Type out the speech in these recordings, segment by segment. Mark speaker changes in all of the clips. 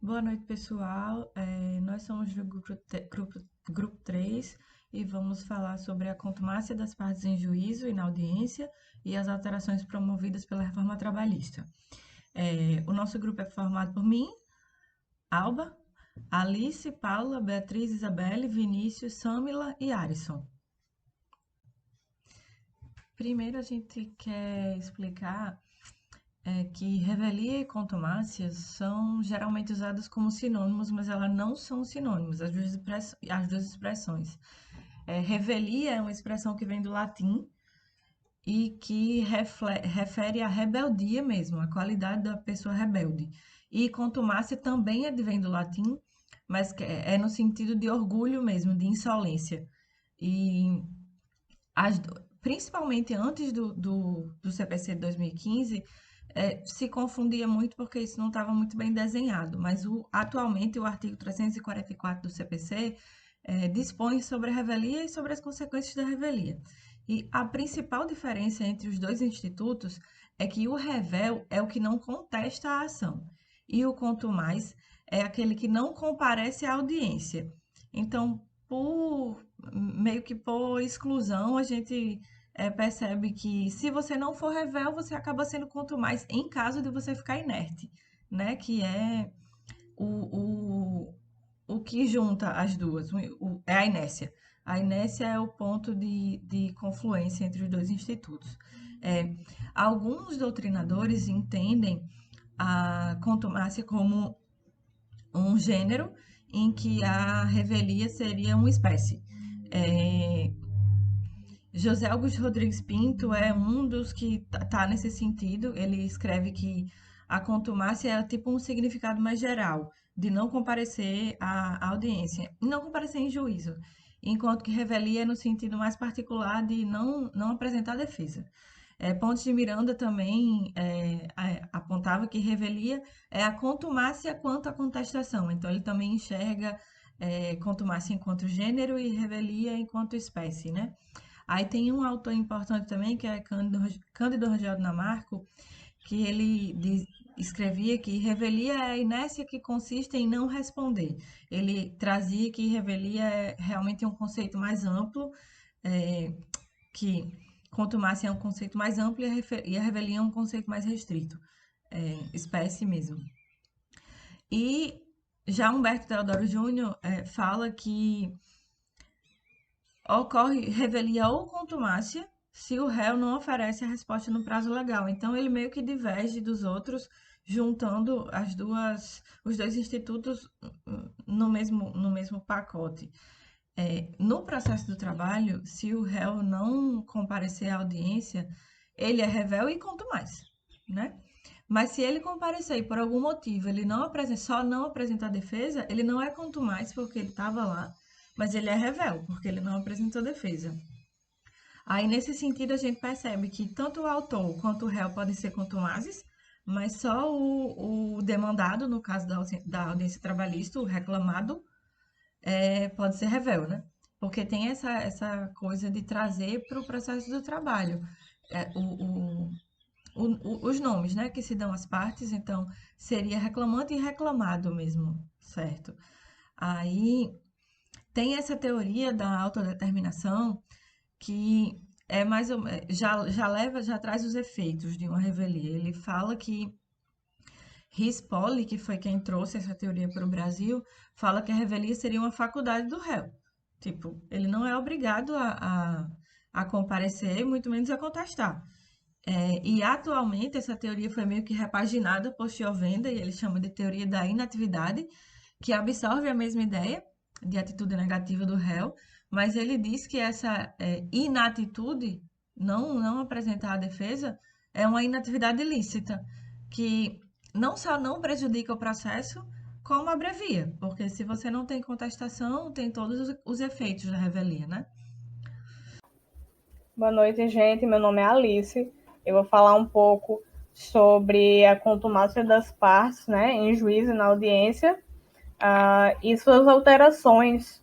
Speaker 1: Boa noite, pessoal. Nós somos do grupo 3 e vamos falar sobre a contumácia das partes em juízo e na audiência e as alterações promovidas pela reforma trabalhista. O nosso grupo é formado por mim, Alba, Alice, Paula, Beatriz, Isabelle, Vinícius, Sâmila e Arison. Primeiro, a gente quer explicar que revelia e contumácia são geralmente usadas como sinônimos, mas elas não são sinônimos, as duas expressões. Revelia é uma expressão que vem do latim e que refere à rebeldia mesmo, à qualidade da pessoa rebelde. E contumácia também vem do latim, mas é no sentido de orgulho mesmo, de insolência. E principalmente antes do CPC de 2015, se confundia muito porque isso não estava muito bem desenhado, mas atualmente o artigo 344 do CPC dispõe sobre a revelia e sobre as consequências da revelia. E a principal diferença entre os dois institutos é que o revel é o que não contesta a ação e o contumaz é aquele que não comparece à audiência. Então, meio que por exclusão, a gente percebe que se você não for revel, você acaba sendo contumaz em caso de você ficar inerte, né? Que é o, o que junta as duas, é a inércia. A inércia é o ponto de confluência entre os dois institutos. É, Alguns doutrinadores entendem a contumácia como um gênero em que a revelia seria uma espécie. É, José Augusto Rodrigues Pinto é um dos que tá nesse sentido. Ele escreve que a contumácia é tipo um significado mais geral, de não comparecer à audiência, não comparecer em juízo, enquanto que revelia é no sentido mais particular de não apresentar defesa. Pontes de Miranda também apontava que revelia é a contumácia quanto à contestação. Então, ele também enxerga contumácia enquanto gênero e revelia enquanto espécie, né? Aí tem um autor importante também, que é Cândido Rogel de Lamarck, que escrevia que revelia é a inércia que consiste em não responder. Ele trazia que revelia é realmente um conceito mais amplo, é, que contumácia é um conceito mais amplo e a revelia é um conceito mais restrito, espécie mesmo. E já Humberto Teodoro Júnior fala que ocorre revelia ou contumácia se o réu não oferece a resposta no prazo legal. Então, ele meio que diverge dos outros, juntando os dois institutos no mesmo pacote. No processo do trabalho, se o réu não comparecer à audiência, ele é revel e contumaz, né? Mas se ele comparecer e por algum motivo ele só não apresenta a defesa, ele não é contumaz porque ele estava lá, mas ele é revel porque ele não apresentou defesa. Aí, nesse sentido, a gente percebe que tanto o autor quanto o réu podem ser contumazes, mas só o demandado, no caso da audiência trabalhista, o reclamado, pode ser revel, né? Porque tem essa coisa de trazer para o processo do trabalho é, o, os nomes, né, que se dão às partes, então seria reclamante e reclamado mesmo, certo? Aí tem essa teoria da autodeterminação que é mais ou já traz os efeitos de uma revelia. Ele fala que Rispoli, que foi quem trouxe essa teoria para o Brasil, fala que a revelia seria uma faculdade do réu. Tipo, ele não é obrigado a comparecer, muito menos a contestar. E atualmente essa teoria foi meio que repaginada por Chiovenda, e ele chama de teoria da inatividade, que absorve a mesma ideia de atitude negativa do réu, mas ele diz que essa inatitude, não apresentar a defesa, é uma inatividade ilícita, que não só não prejudica o processo, como abrevia, porque se você não tem contestação, tem todos os efeitos da revelia, né?
Speaker 2: Boa noite, gente. Meu nome é Alice. Eu vou falar um pouco sobre a contumácia das partes, né, em juízo e na audiência, e suas alterações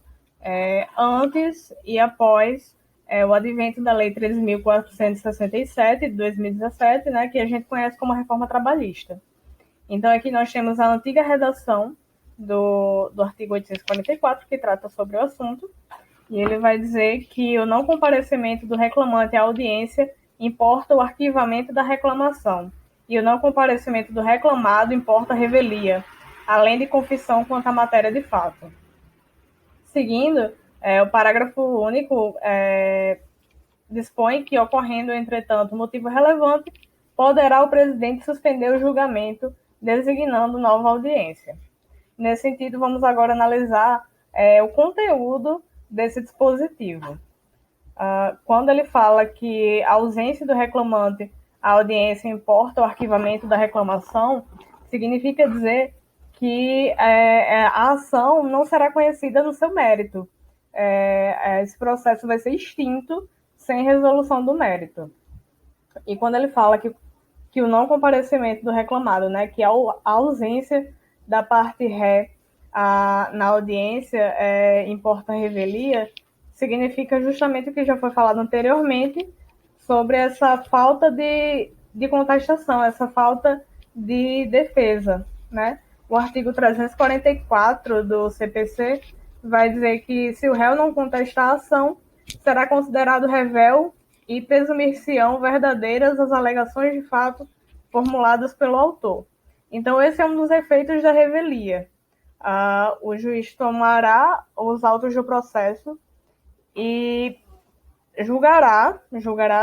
Speaker 2: antes e após o advento da Lei 13.467 de 2017, né, que a gente conhece como reforma trabalhista. Então, aqui nós temos a antiga redação, do artigo 844, que trata sobre o assunto, e ele vai dizer que o não comparecimento do reclamante à audiência importa o arquivamento da reclamação, e o não comparecimento do reclamado importa a revelia, além de confissão quanto à matéria de fato. Seguindo, o parágrafo único dispõe que, ocorrendo, entretanto, motivo relevante, poderá o presidente suspender o julgamento, designando nova audiência. Nesse sentido, vamos agora analisar o conteúdo desse dispositivo. Quando ele fala que a ausência do reclamante à audiência importa o arquivamento da reclamação, significa dizer que a ação não será conhecida no seu mérito. Esse processo vai ser extinto sem resolução do mérito. E quando ele fala que o não comparecimento do reclamado, né, que a ausência da parte ré na audiência importa a revelia, significa justamente o que já foi falado anteriormente sobre essa falta de contestação, essa falta de defesa, né? O artigo 344 do CPC vai dizer que se o réu não contestar a ação, será considerado revel e presumir-se-ão verdadeiras as alegações de fato formuladas pelo autor. Então, esse é um dos efeitos da revelia. O juiz tomará os autos do processo e julgará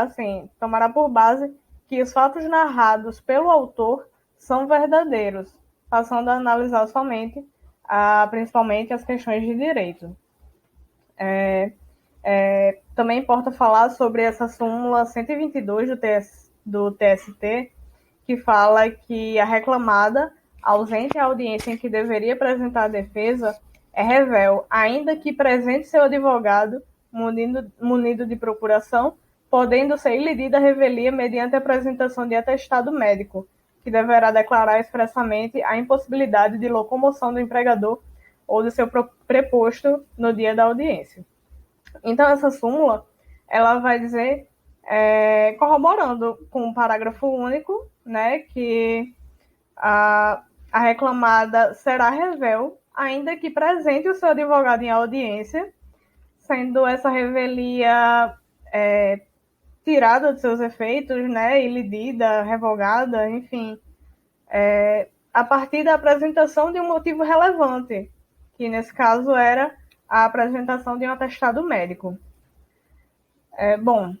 Speaker 2: assim, tomará por base que os fatos narrados pelo autor são verdadeiros, passando a analisar somente, principalmente, as questões de direito. Também importa falar sobre essa súmula 122 do TST, que fala que a reclamada, ausente à audiência em que deveria apresentar a defesa, é revel, ainda que presente seu advogado, munido de procuração, podendo ser ilidida a revelia mediante a apresentação de atestado médico, que deverá declarar expressamente a impossibilidade de locomoção do empregador ou do seu preposto no dia da audiência. Então, essa súmula, ela vai dizer, corroborando com o parágrafo único, né, que a reclamada será revel, ainda que presente o seu advogado em audiência, sendo essa revelia tirada de seus efeitos, né, ilidida, revogada, enfim, a partir da apresentação de um motivo relevante, que nesse caso era a apresentação de um atestado médico. Bom,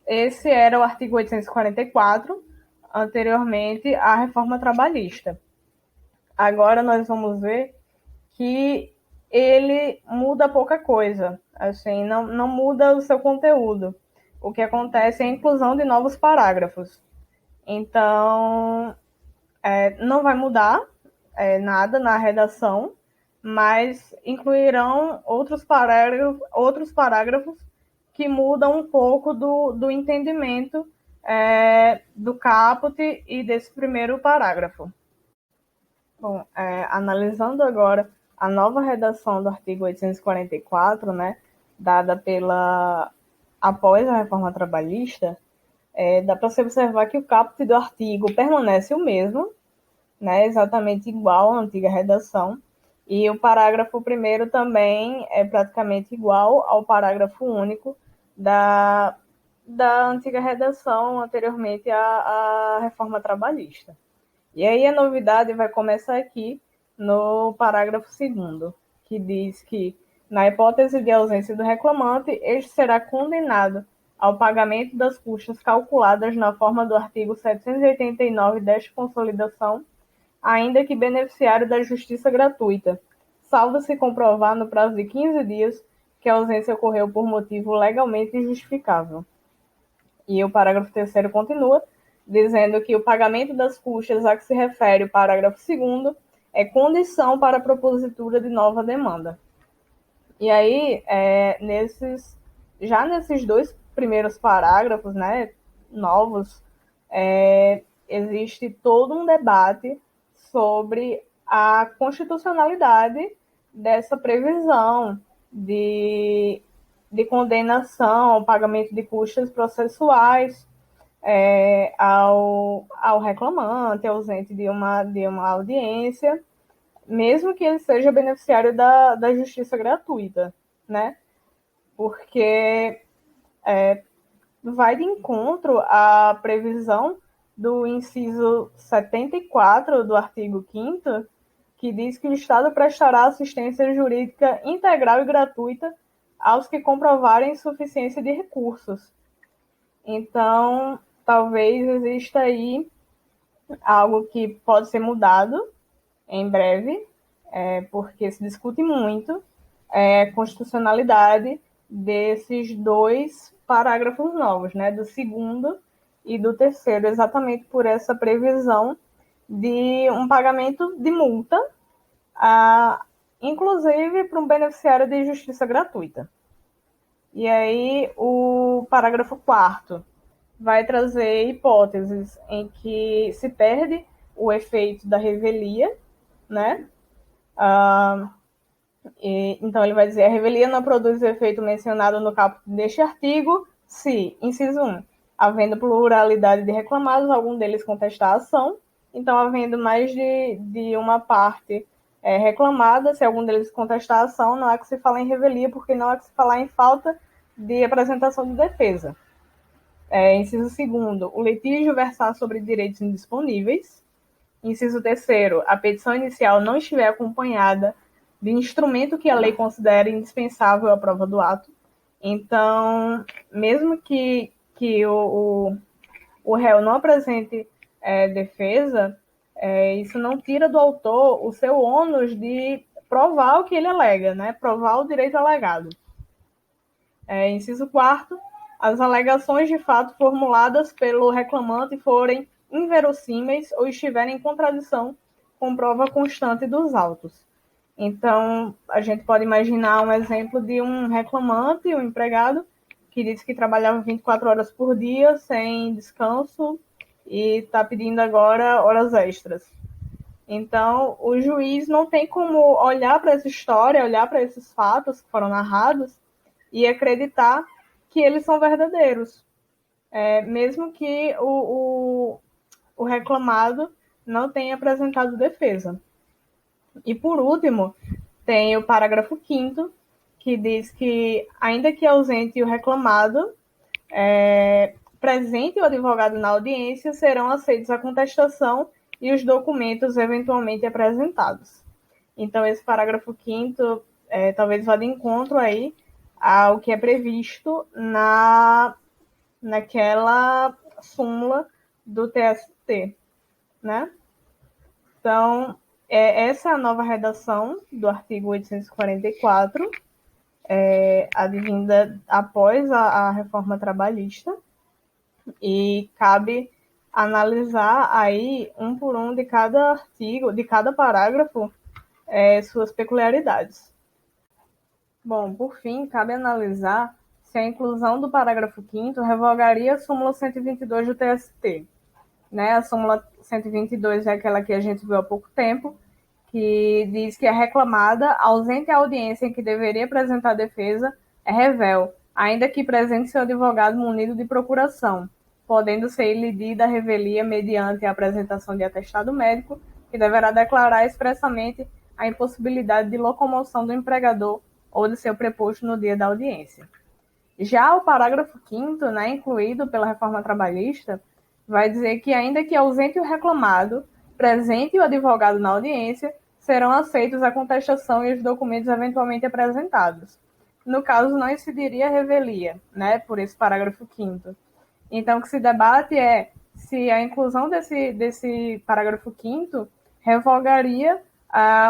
Speaker 2: esse era o artigo 844, anteriormente à reforma trabalhista. Agora nós vamos ver que ele muda pouca coisa, assim, não muda o seu conteúdo. O que acontece é a inclusão de novos parágrafos. Então, não vai mudar nada na redação, mas incluirão outros parágrafos que mudam um pouco do entendimento do caput e desse primeiro parágrafo. Bom, analisando agora a nova redação do artigo 844, né, dada após a reforma trabalhista, dá para se observar que o caput do artigo permanece o mesmo, né, exatamente igual à antiga redação, e o parágrafo primeiro também é praticamente igual ao parágrafo único da antiga redação anteriormente à reforma trabalhista. E aí a novidade vai começar aqui no parágrafo 2º, que diz que, na hipótese de ausência do reclamante, este será condenado ao pagamento das custas calculadas na forma do artigo 789 desta consolidação, ainda que beneficiário da justiça gratuita, salvo se comprovar no prazo de 15 dias que a ausência ocorreu por motivo legalmente injustificável. E o parágrafo 3º continua, dizendo que o pagamento das custas a que se refere o parágrafo 2º é condição para a propositura de nova demanda. E aí, já nesses dois primeiros parágrafos, né, novos, existe todo um debate sobre a constitucionalidade dessa previsão de condenação ao pagamento de custas processuais ao reclamante ausente de uma audiência, mesmo que ele seja beneficiário da justiça gratuita, né? Porque vai de encontro à previsão do inciso 74 do artigo 5º, que diz que o Estado prestará assistência jurídica integral e gratuita aos que comprovarem insuficiência de recursos. Então, talvez exista aí algo que pode ser mudado em breve, porque se discute muito a constitucionalidade desses dois parágrafos novos, né, do segundo e do terceiro, exatamente por essa previsão de um pagamento de multa, inclusive para um beneficiário de justiça gratuita. E aí o parágrafo 4º vai trazer hipóteses em que se perde o efeito da revelia, né? Então, ele vai dizer: a revelia não produz o efeito mencionado no caput deste artigo se, inciso 1, havendo pluralidade de reclamados, algum deles contestar a ação. Então, havendo mais de uma parte reclamada, se algum deles contestar a ação, não há que se falar em revelia, porque não há que se falar em falta de apresentação de defesa. Inciso 2º, o litígio versar sobre direitos indisponíveis. Inciso 3º, a petição inicial não estiver acompanhada de instrumento que a lei considere indispensável à prova do ato. Então, mesmo que o réu não apresente defesa, isso não tira do autor o seu ônus de provar o que ele alega, né? Provar o direito alegado. Inciso 4º, as alegações de fato formuladas pelo reclamante forem inverossímeis ou estiverem em contradição com prova constante dos autos. Então, a gente pode imaginar um exemplo de um reclamante, um empregado, que disse que trabalhava 24 horas por dia, sem descanso, e está pedindo agora horas extras. Então, o juiz não tem como olhar para essa história, olhar para esses fatos que foram narrados e acreditar que eles são verdadeiros, mesmo que o reclamado não tenha apresentado defesa. E, por último, tem o parágrafo 5º, que diz que, ainda que ausente o reclamado, presente o advogado na audiência, serão aceitos a contestação e os documentos eventualmente apresentados. Então, esse parágrafo 5º talvez vá de encontro aí ao que é previsto naquela súmula do TST, né? Então, essa é a nova redação do artigo 844, advinda após a reforma trabalhista, e cabe analisar aí, um por um, de cada artigo, de cada parágrafo, suas peculiaridades. Bom, por fim, cabe analisar se a inclusão do parágrafo 5º revogaria a súmula 122 do TST. Né? A súmula 122 é aquela que a gente viu há pouco tempo, que diz que a reclamada, ausente a audiência em que deveria apresentar defesa, é revel, ainda que presente seu advogado munido de procuração, podendo ser lidida a revelia mediante a apresentação de atestado médico, que deverá declarar expressamente a impossibilidade de locomoção do empregador ou de seu preposto no dia da audiência. Já o parágrafo 5º, né, incluído pela reforma trabalhista, vai dizer que, ainda que ausente o reclamado, presente o advogado na audiência, serão aceitos a contestação e os documentos eventualmente apresentados. No caso, não incidiria a revelia, né, por esse parágrafo 5º. Então, o que se debate é se a inclusão desse parágrafo 5º revogaria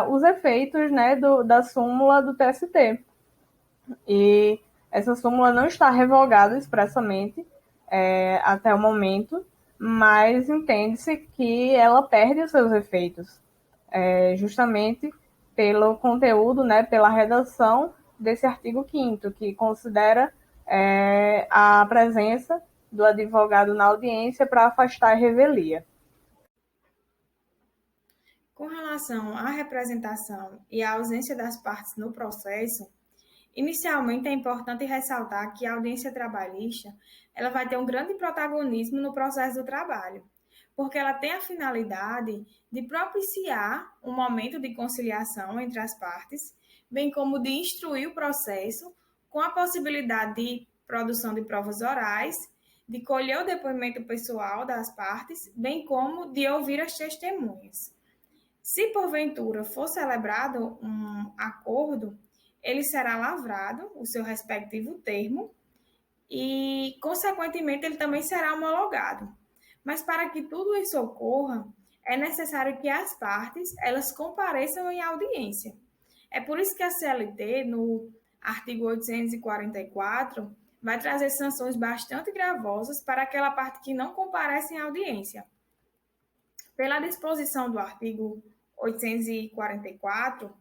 Speaker 2: os efeitos, né, da súmula do TST. E essa súmula não está revogada expressamente até o momento, mas entende-se que ela perde os seus efeitos, justamente pelo conteúdo, né, pela redação desse artigo 5º, que considera a presença do advogado na audiência para afastar a revelia.
Speaker 3: Com relação à representação e à ausência das partes no processo, inicialmente é importante ressaltar que a audiência trabalhista ela vai ter um grande protagonismo no processo do trabalho, porque ela tem a finalidade de propiciar um momento de conciliação entre as partes, bem como de instruir o processo com a possibilidade de produção de provas orais, de colher o depoimento pessoal das partes, bem como de ouvir as testemunhas. Se porventura for celebrado um acordo, ele será lavrado, o seu respectivo termo, e, consequentemente, ele também será homologado. Mas para que tudo isso ocorra, é necessário que as partes elas compareçam em audiência. É por isso que a CLT, no artigo 844, vai trazer sanções bastante gravosas para aquela parte que não comparece em audiência. Pela disposição do artigo 844,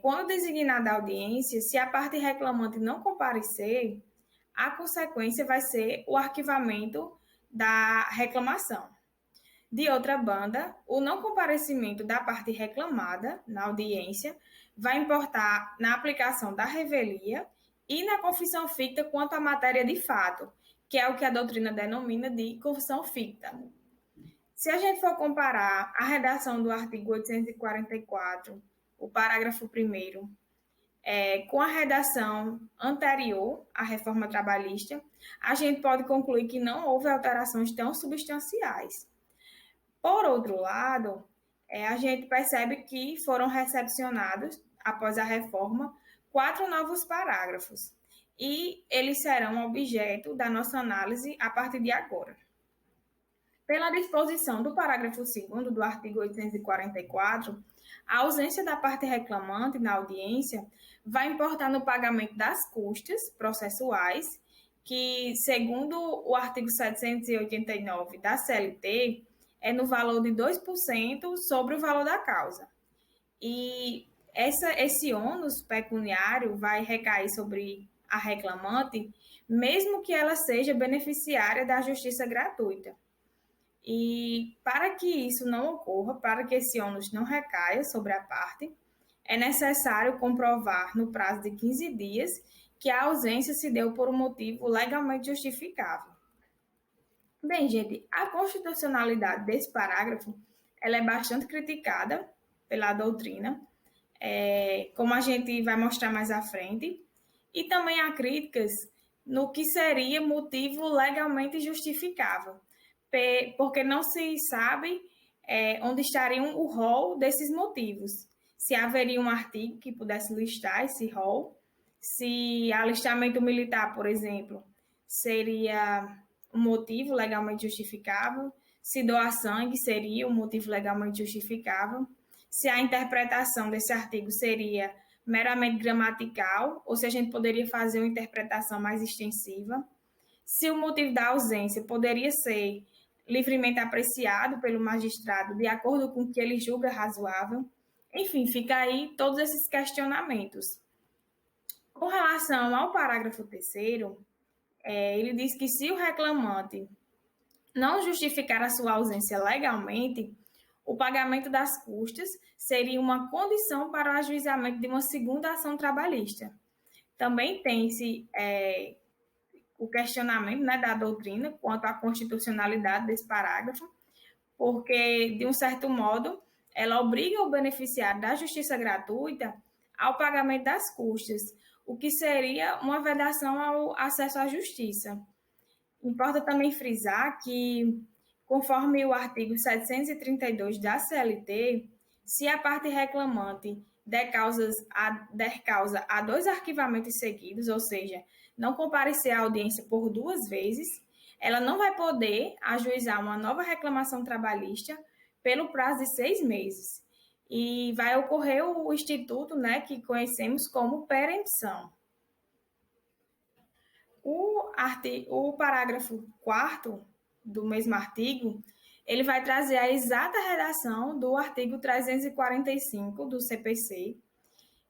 Speaker 3: quando designada a audiência, se a parte reclamante não comparecer, a consequência vai ser o arquivamento da reclamação. De outra banda, o não comparecimento da parte reclamada na audiência vai importar na aplicação da revelia e na confissão ficta quanto à matéria de fato, que é o que a doutrina denomina de confissão ficta. Se a gente for comparar a redação do artigo 844, o parágrafo 1º, com a redação anterior à reforma trabalhista, a gente pode concluir que não houve alterações tão substanciais. Por outro lado, a gente percebe que foram recepcionados, após a reforma, 4 novos parágrafos, e eles serão objeto da nossa análise a partir de agora. Pela disposição do parágrafo 2º do artigo 844, a ausência da parte reclamante na audiência vai importar no pagamento das custas processuais, que, segundo o artigo 789 da CLT, é no valor de 2% sobre o valor da causa. E esse ônus pecuniário vai recair sobre a reclamante, mesmo que ela seja beneficiária da justiça gratuita. E para que isso não ocorra, para que esse ônus não recaia sobre a parte, é necessário comprovar no prazo de 15 dias que a ausência se deu por um motivo legalmente justificável. Bem, gente, a constitucionalidade desse parágrafo ela é bastante criticada pela doutrina, como a gente vai mostrar mais à frente, e também há críticas no que seria motivo legalmente justificável, porque não se sabe onde estariam o rol desses motivos. Se haveria um artigo que pudesse listar esse rol, se alistamento militar, por exemplo, seria um motivo legalmente justificável, se doar sangue seria um motivo legalmente justificável, se a interpretação desse artigo seria meramente gramatical, ou se a gente poderia fazer uma interpretação mais extensiva, se o motivo da ausência poderia ser livremente apreciado pelo magistrado de acordo com o que ele julga razoável. Enfim, fica aí todos esses questionamentos. Com relação ao parágrafo 3º, ele diz que se o reclamante não justificar a sua ausência legalmente, o pagamento das custas seria uma condição para o ajuizamento de uma segunda ação trabalhista. Também tem-se o questionamento, né, da doutrina quanto à constitucionalidade desse parágrafo, porque, de um certo modo, ela obriga o beneficiário da justiça gratuita ao pagamento das custas, o que seria uma vedação ao acesso à justiça. Importa também frisar que, conforme o artigo 732 da CLT, se a parte reclamante der causa a 2 arquivamentos seguidos, ou seja, não comparecer à audiência por 2 vezes, ela não vai poder ajuizar uma nova reclamação trabalhista pelo prazo de 6 meses. E vai ocorrer o instituto, né, que conhecemos como perempção. O parágrafo 4º do mesmo artigo, ele vai trazer a exata redação do artigo 345 do CPC,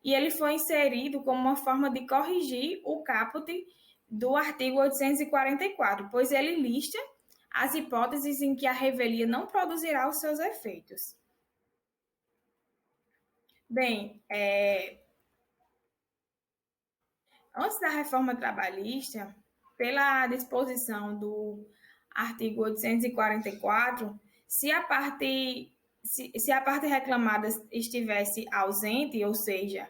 Speaker 3: e ele foi inserido como uma forma de corrigir o caput do artigo 844, pois ele lista as hipóteses em que a revelia não produzirá os seus efeitos. Bem, antes da reforma trabalhista, pela disposição do artigo 844, se a parte reclamada estivesse ausente, ou seja,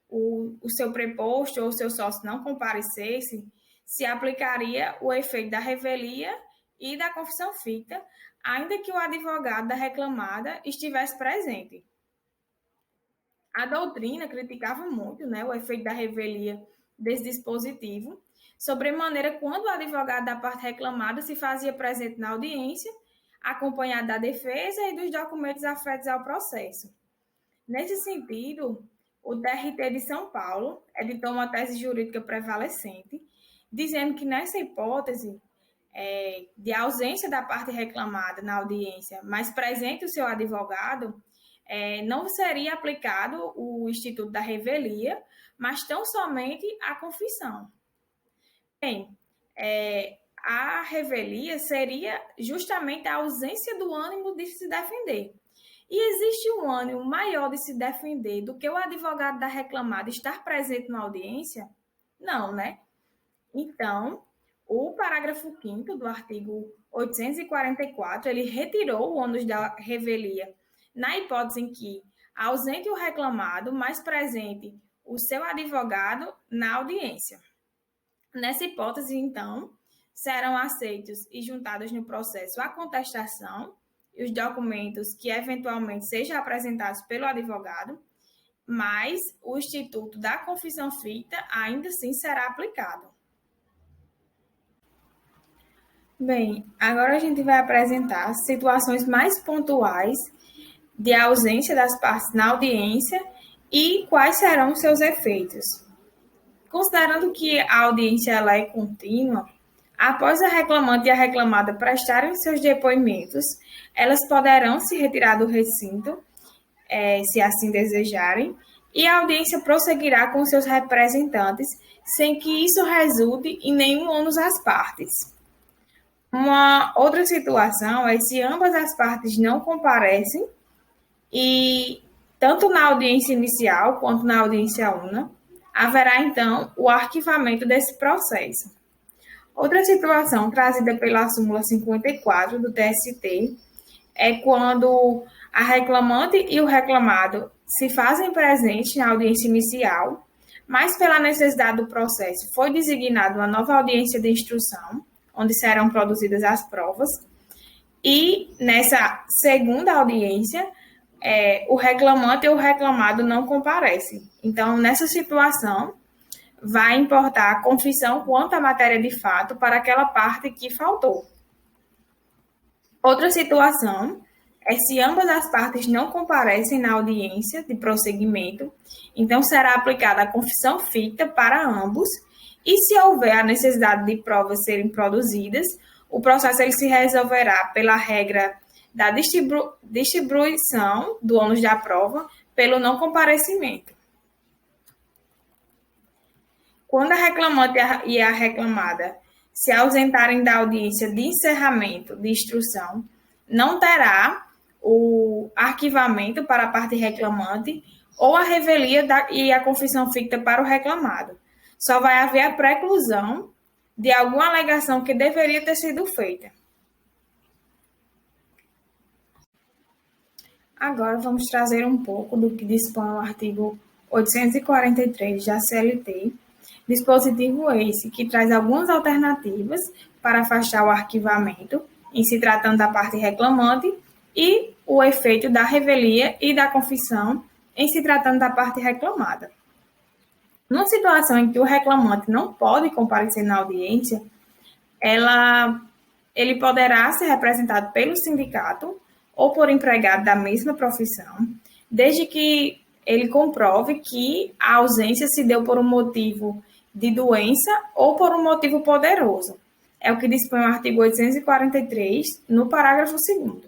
Speaker 3: o seu preposto ou o seu sócio não comparecesse, se aplicaria o efeito da revelia e da confissão ficta, ainda que o advogado da reclamada estivesse presente. A doutrina criticava muito, né, o efeito da revelia desse dispositivo, sobremaneira quando o advogado da parte reclamada se fazia presente na audiência, acompanhado da defesa e dos documentos afetos ao processo. Nesse sentido, o TRT de São Paulo editou uma tese jurídica prevalecente, dizendo que nessa hipótese de ausência da parte reclamada na audiência, mas presente o seu advogado, não seria aplicado o instituto da revelia, mas tão somente a confissão. Bem, a revelia seria justamente a ausência do ânimo de se defender. E existe um ânimo maior de se defender do que o advogado da reclamada estar presente na audiência? Não, né? Então, o parágrafo 5º do artigo 844, ele retirou o ônus da revelia na hipótese em que ausente o reclamado, mas presente o seu advogado na audiência. Nessa hipótese, então, serão aceitos e juntados no processo a contestação e os documentos que eventualmente sejam apresentados pelo advogado, mas o instituto da confissão ficta ainda assim será aplicado. Bem, agora a gente vai apresentar situações mais pontuais de ausência das partes na audiência e quais serão seus efeitos. Considerando que a audiência ela é contínua, após a reclamante e a reclamada prestarem seus depoimentos, elas poderão se retirar do recinto, se assim desejarem, e a audiência prosseguirá com seus representantes, sem que isso resulte em nenhum ônus às partes. Uma outra situação é se ambas as partes não comparecem, e tanto na audiência inicial quanto na audiência una, haverá então o arquivamento desse processo. Outra situação trazida pela súmula 54 do TST é quando a reclamante e o reclamado se fazem presentes na audiência inicial, mas pela necessidade do processo foi designada uma nova audiência de instrução, onde serão produzidas as provas, e nessa segunda audiência, o reclamante e o reclamado não comparecem. Então, nessa situação, vai importar a confissão quanto à matéria de fato para aquela parte que faltou. Outra situação é se ambas as partes não comparecem na audiência de prosseguimento, então será aplicada a confissão ficta para ambos, e se houver a necessidade de provas serem produzidas, o processo ele se resolverá pela regra da distribuição do ônus da prova pelo não comparecimento. Quando a reclamante e a reclamada se ausentarem da audiência de encerramento de instrução, não terá o arquivamento para a parte reclamante ou a revelia e a confissão ficta para o reclamado. Só vai haver a preclusão de alguma alegação que deveria ter sido feita. Agora vamos trazer um pouco do que dispõe o artigo 843 da CLT, dispositivo esse que traz algumas alternativas para afastar o arquivamento, em se tratando da parte reclamante, e o efeito da revelia e da confissão, em se tratando da parte reclamada. Numa situação em que o reclamante não pode comparecer na audiência, ele poderá ser representado pelo sindicato ou por empregado da mesma profissão, desde que ele comprove que a ausência se deu por um motivo de doença ou por um motivo poderoso. É o que dispõe o artigo 843, no parágrafo 2º.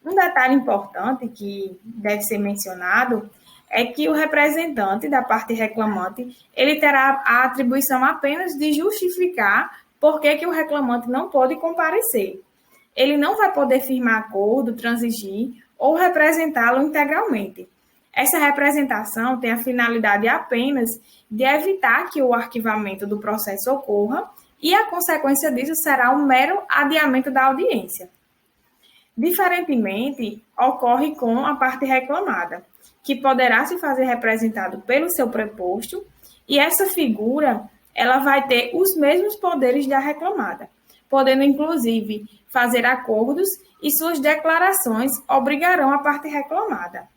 Speaker 3: Um detalhe importante que deve ser mencionado é que o representante da parte reclamante, ele terá a atribuição apenas de justificar por que o reclamante não pode comparecer. Ele não vai poder firmar acordo, transigir ou representá-lo integralmente. Essa representação tem a finalidade apenas de evitar que o arquivamento do processo ocorra e a consequência disso será um mero adiamento da audiência. Diferentemente, ocorre com a parte reclamada, que poderá se fazer representado pelo seu preposto, e essa figura ela vai ter os mesmos poderes da reclamada, podendo inclusive fazer acordos e suas declarações obrigarão a parte reclamada.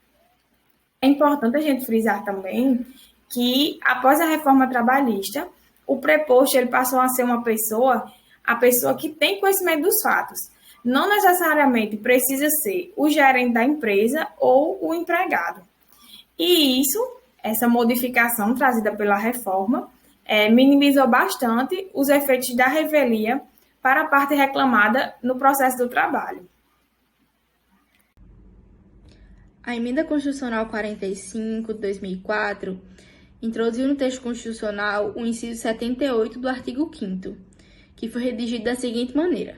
Speaker 3: É importante a gente frisar também que, após a reforma trabalhista, o preposto ele passou a ser a pessoa que tem conhecimento dos fatos. Não necessariamente precisa ser o gerente da empresa ou o empregado. E essa modificação trazida pela reforma, minimizou bastante os efeitos da revelia para a parte reclamada no processo do trabalho.
Speaker 4: A Emenda Constitucional 45 de 2004 introduziu no texto constitucional o inciso 78 do artigo 5º, que foi redigido da seguinte maneira: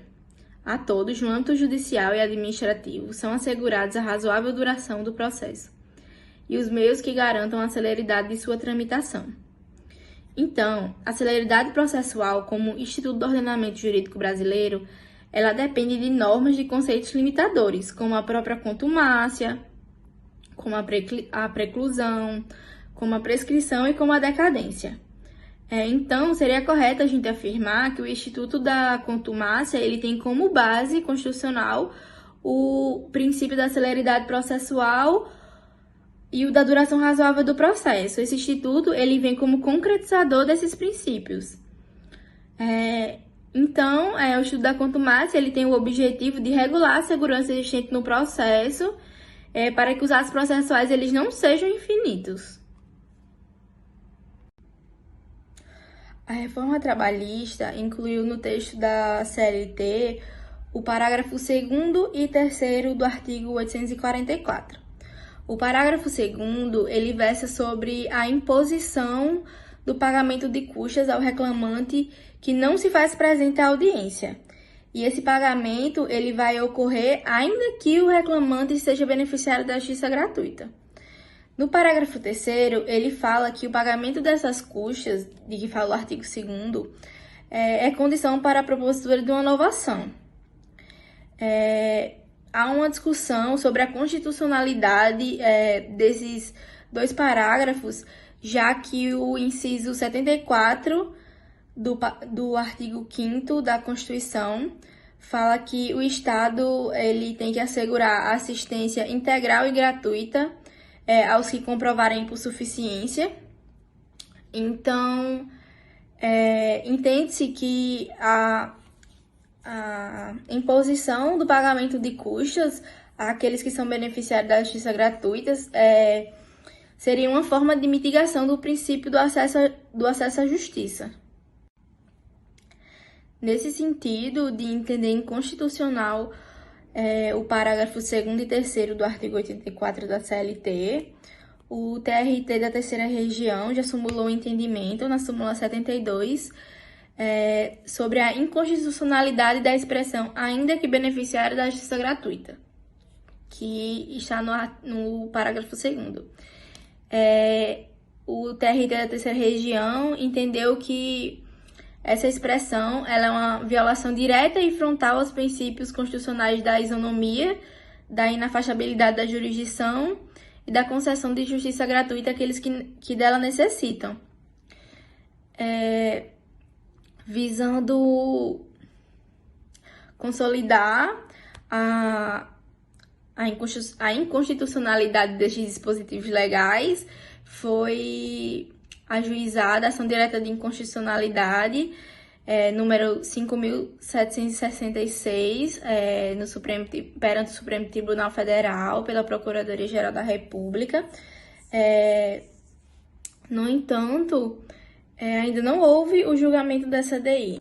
Speaker 4: a todos, no âmbito judicial e administrativo, são assegurados a razoável duração do processo e os meios que garantam a celeridade de sua tramitação. Então, a celeridade processual, como instituto do ordenamento jurídico brasileiro, ela depende de normas de conceitos limitadores, como a própria contumácia, como a preclusão, como a prescrição e como a decadência. Então, seria correto a gente afirmar que o Instituto da Contumácia ele tem como base constitucional o princípio da celeridade processual e o da duração razoável do processo. Esse instituto ele vem como concretizador desses princípios. Então, o Instituto da Contumácia ele tem o objetivo de regular a segurança existente no processo para que os atos processuais eles não sejam infinitos. A reforma trabalhista incluiu no texto da CLT o parágrafo 2º e 3º do artigo 844. O parágrafo 2º, ele versa sobre a imposição do pagamento de custas ao reclamante que não se faz presente à audiência. E esse pagamento, ele vai ocorrer ainda que o reclamante seja beneficiário da justiça gratuita. No parágrafo 3º, ele fala que o pagamento dessas custas, de que fala o artigo 2º, é condição para a propositura de uma novação. Há uma discussão sobre a constitucionalidade desses dois parágrafos, já que o inciso 74 do artigo 5º da Constituição fala que o Estado ele tem que assegurar a assistência integral e gratuita aos que comprovarem hipossuficiência. Então, entende-se que a imposição do pagamento de custas àqueles que são beneficiários da justiça gratuita seria uma forma de mitigação do princípio do acesso à justiça. Nesse sentido, de entender inconstitucional o parágrafo 2º e 3º do artigo 84 da CLT, o TRT da Terceira Região já simulou um entendimento na súmula 72 sobre a inconstitucionalidade da expressão ainda que beneficiário da justiça gratuita, que está no parágrafo 2º. O TRT da Terceira Região entendeu que essa expressão ela é uma violação direta e frontal aos princípios constitucionais da isonomia, da inafastabilidade da jurisdição e da concessão de justiça gratuita àqueles que dela necessitam, visando consolidar a inconstitucionalidade destes dispositivos legais. Foi ajuizada a ação direta de inconstitucionalidade, número 5.766, perante o Supremo Tribunal Federal, pela Procuradoria-Geral da República. No entanto, ainda não houve o julgamento dessa DI.